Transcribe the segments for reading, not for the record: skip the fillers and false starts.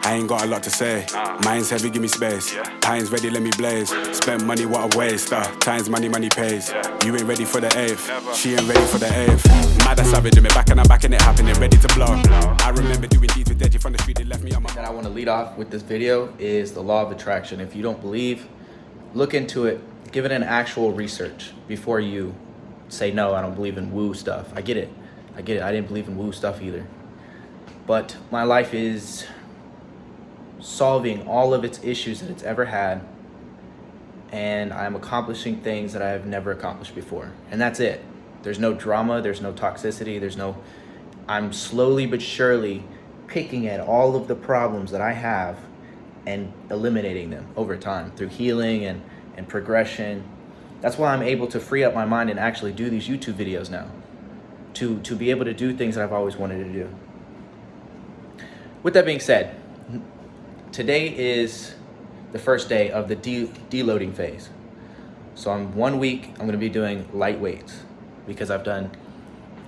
I ain't got a lot to say. Mine's heavy, give me space. Time's ready, let me blaze. Spend money, what a waste. Time's money, money pays. You ain't ready for the eighth. She ain't ready for the eighth. Mad as savage, in me back and I'm back and it happening, ready to blow. I remember doing deeds with Deji from the street, they left me on my That I want to lead off with this video is the law of attraction. If you don't believe, look into it, give it an actual research before you say, no, I don't believe in woo stuff. I get it. I didn't believe in woo stuff either. But my life is solving all of its issues that it's ever had. And I'm accomplishing things that I have never accomplished before. And that's it. There's no drama, there's no toxicity, I'm slowly but surely picking at all of the problems that I have and eliminating them over time through healing and progression. That's why I'm able to free up my mind and actually do these YouTube videos now, to be able to do things that I've always wanted to do. With that being said, today is the first day of the deloading phase. So I'm 1 week, I'm gonna be doing light weights because I've done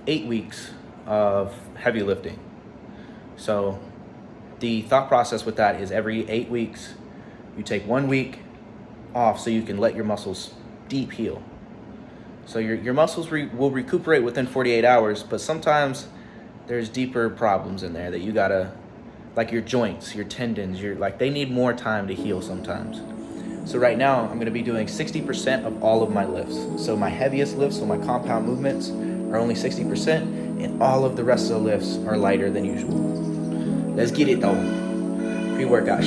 8 weeks of heavy lifting. So the thought process with that is every 8 weeks, you take 1 week off so you can let your muscles deep heal. So your muscles will recuperate within 48 hours, but sometimes there's deeper problems in there that you gotta, like your joints, your tendons, they need more time to heal sometimes. So right now I'm gonna be doing 60% of all of my lifts. So my heaviest lifts, so my compound movements are only 60%, and all of the rest of the lifts are lighter than usual. Let's get it though. Pre-workout.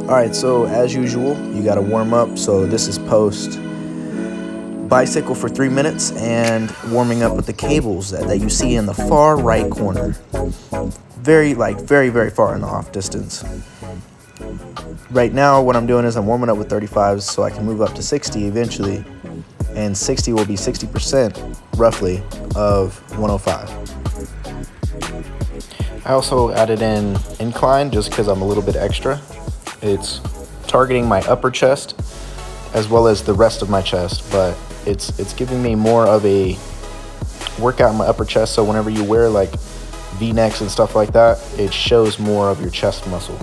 All right, so as usual, you gotta warm up. So this is post bicycle for 3 minutes and warming up with the cables that you see in the far right corner. Very, very far in the off distance. Right now, what I'm doing is I'm warming up with 35s so I can move up to 60 eventually. And 60 will be 60% roughly of 105. I also added in incline just because I'm a little bit extra. It's targeting my upper chest as well as the rest of my chest, but it's giving me more of a workout in my upper chest. So whenever you wear like V-necks and stuff like that, it shows more of your chest muscle.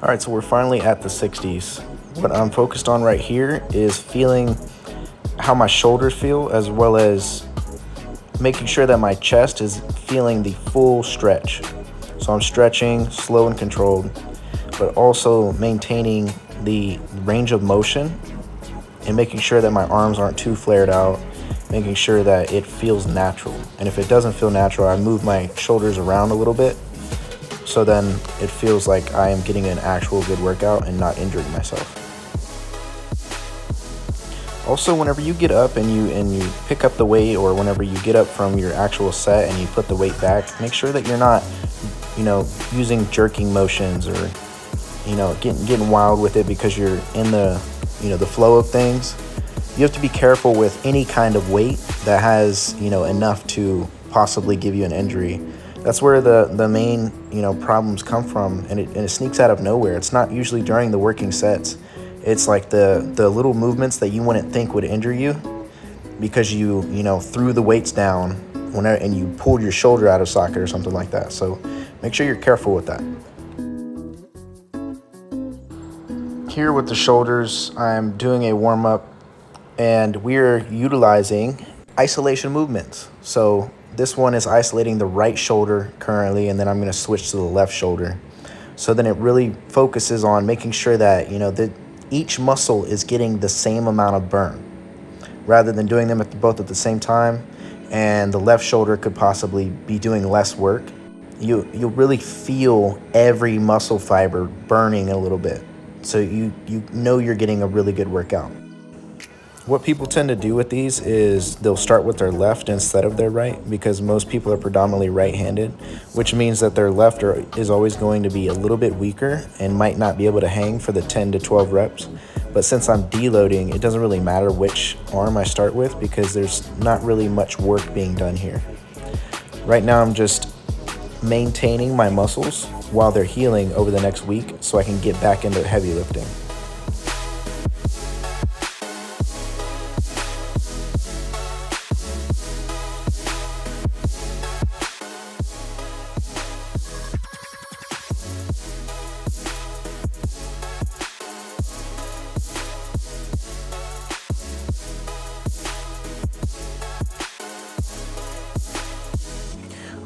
All right, so we're finally at the 60s. What I'm focused on right here is feeling how my shoulders feel, as well as making sure that my chest is feeling the full stretch. So I'm stretching slow and controlled, but also maintaining the range of motion and making sure that my arms aren't too flared out, making sure that it feels natural. And if it doesn't feel natural, I move my shoulders around a little bit, so then it feels like I am getting an actual good workout and not injuring myself. Also, whenever you get up and you pick up the weight, or whenever you get up from your actual set and you put the weight back, make sure that you're not, using jerking motions or, getting wild with it because you're in the, the flow of things. You have to be careful with any kind of weight that has, enough to possibly give you an injury. That's where the main, problems come from, and it sneaks out of nowhere. It's not usually during the working sets. It's like the little movements that you wouldn't think would injure you because you threw the weights down and you pulled your shoulder out of socket or something like that. So make sure you're careful with that. Here with the shoulders, I'm doing a warm up, and we're utilizing isolation movements. So this one is isolating the right shoulder currently, and then I'm going to switch to the left shoulder. So then it really focuses on making sure that, that each muscle is getting the same amount of burn, rather than doing them both at the same time, and the left shoulder could possibly be doing less work. You'll really feel every muscle fiber burning a little bit. So you know you're getting a really good workout. What people tend to do with these is they'll start with their left instead of their right, because most people are predominantly right-handed, which means that their left is always going to be a little bit weaker and might not be able to hang for the 10 to 12 reps. But since I'm deloading, it doesn't really matter which arm I start with because there's not really much work being done here. Right now I'm just maintaining my muscles while they're healing over the next week so I can get back into heavy lifting.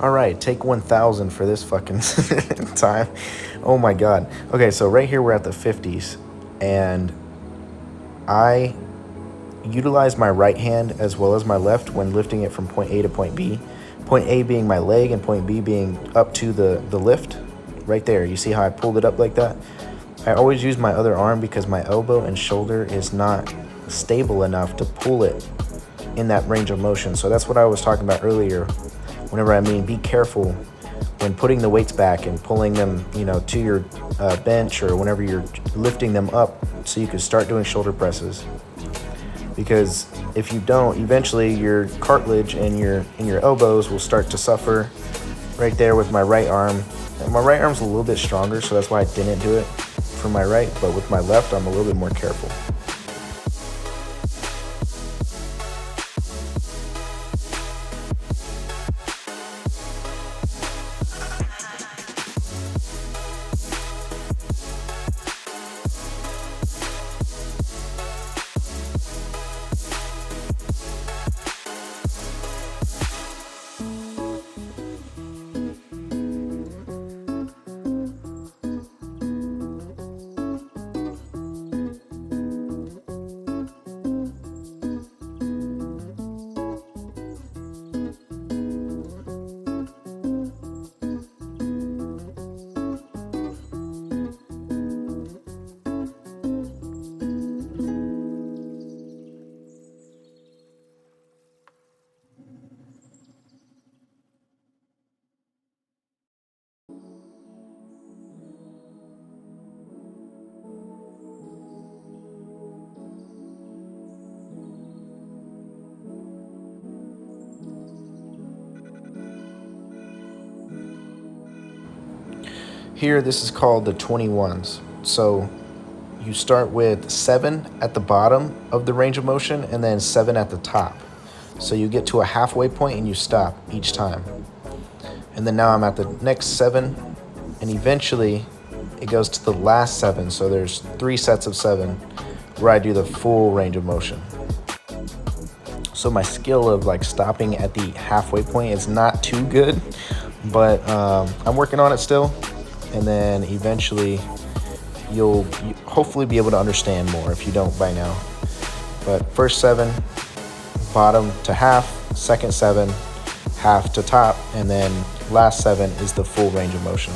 All right, take 1,000 for this fucking time. Oh my God. Okay, so right here we're at the 50s, and I utilize my right hand as well as my left when lifting it from point A to point B. Point A being my leg and point B being up to the lift. Right there, you see how I pulled it up like that? I always use my other arm because my elbow and shoulder is not stable enough to pull it in that range of motion. So that's what I was talking about earlier. Whenever I mean be careful when putting the weights back and pulling them, you know, to your bench or whenever you're lifting them up so you can start doing shoulder presses. Because if you don't, eventually your cartilage and your elbows will start to suffer. Right there with my right arm. And my right arm's a little bit stronger, so that's why I didn't do it for my right, but with my left I'm a little bit more careful. Here, this is called the 21s. So you start with 7 at the bottom of the range of motion and then 7 at the top. So you get to a halfway point and you stop each time. And then now I'm at the next 7, and eventually it goes to the last 7. So there's 3 sets of 7 where I do the full range of motion. So my skill of like stopping at the halfway point is not too good, but I'm working on it still. And then eventually you'll hopefully be able to understand more if you don't by now. But first 7, bottom to half, second 7, half to top, and then last 7 is the full range of motion.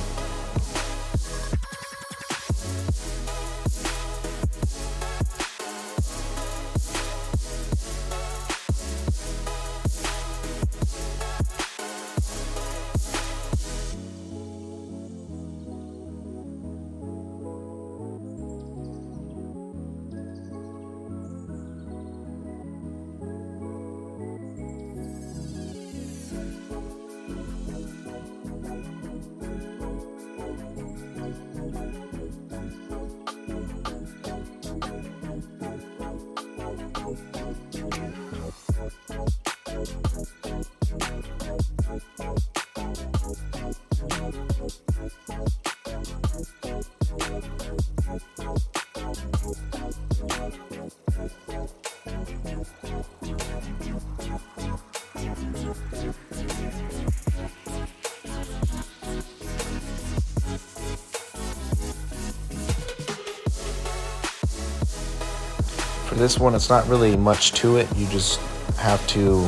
For this one, it's not really much to it. You just have to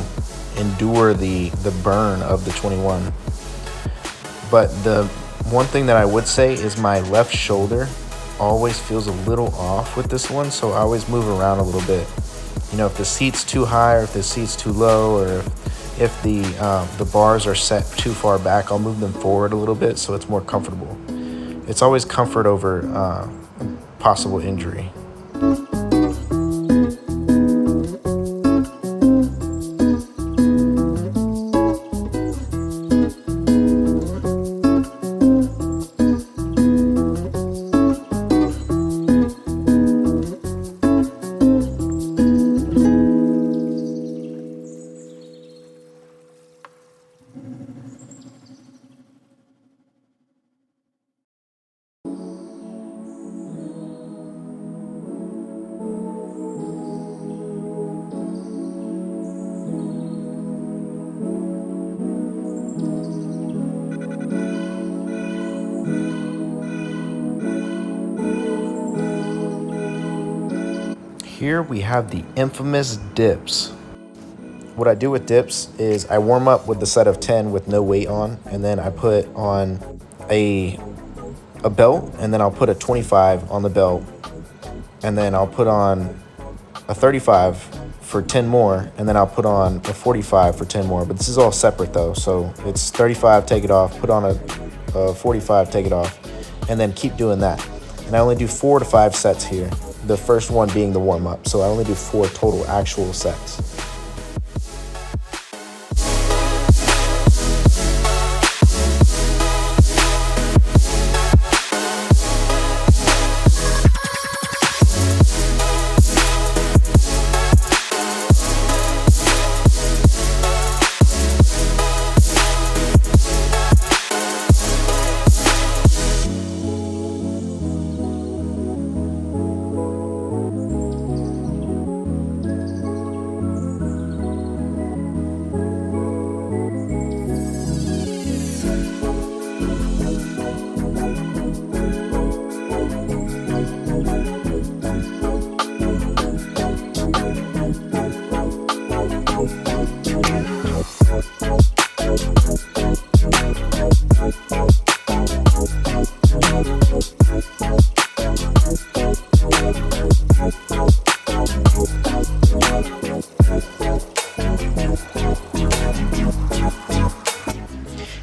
endure the burn of the 21. But the one thing that I would say is my left shoulder always feels a little off with this one, so I always move around a little bit. if the seat's too high or if the seat's too low, or if the bars are set too far back, I'll move them forward a little bit so it's more comfortable. It's always comfort over possible injury. Here we have the infamous dips. What I do with dips is I warm up with the set of 10 with no weight on, and then I put on a belt, and then I'll put a 25 on the belt, and then I'll put on a 35 for 10 more, and then I'll put on a 45 for 10 more. But this is all separate though, so it's 35, take it off, put on a 45, take it off, and then keep doing that. And I only do 4 to 5 sets here, the first one being the warm-up, so I only do 4 total actual sets.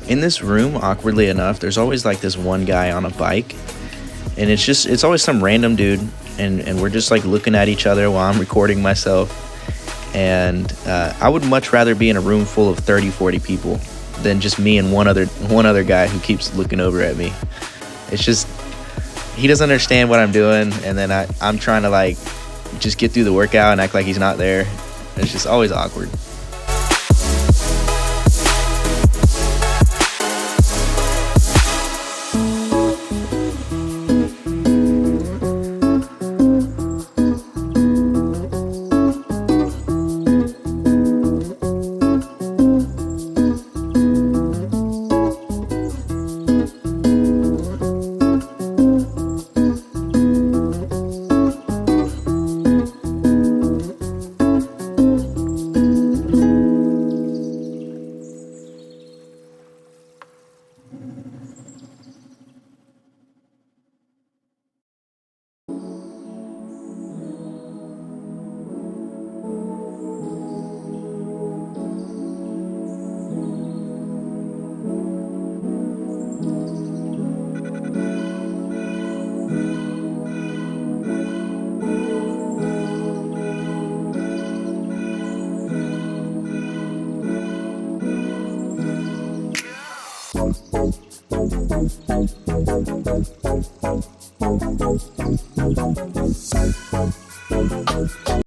In this room, awkwardly enough, there's always like this one guy on a bike, and it's always some random dude, and we're just like looking at each other while I'm recording myself. And I would much rather be in a room full of 30-40 people than just me and one other guy who keeps looking over at me. It's just, he doesn't understand what I'm doing, and then I'm trying to like just get through the workout and act like he's not there. It's just always awkward.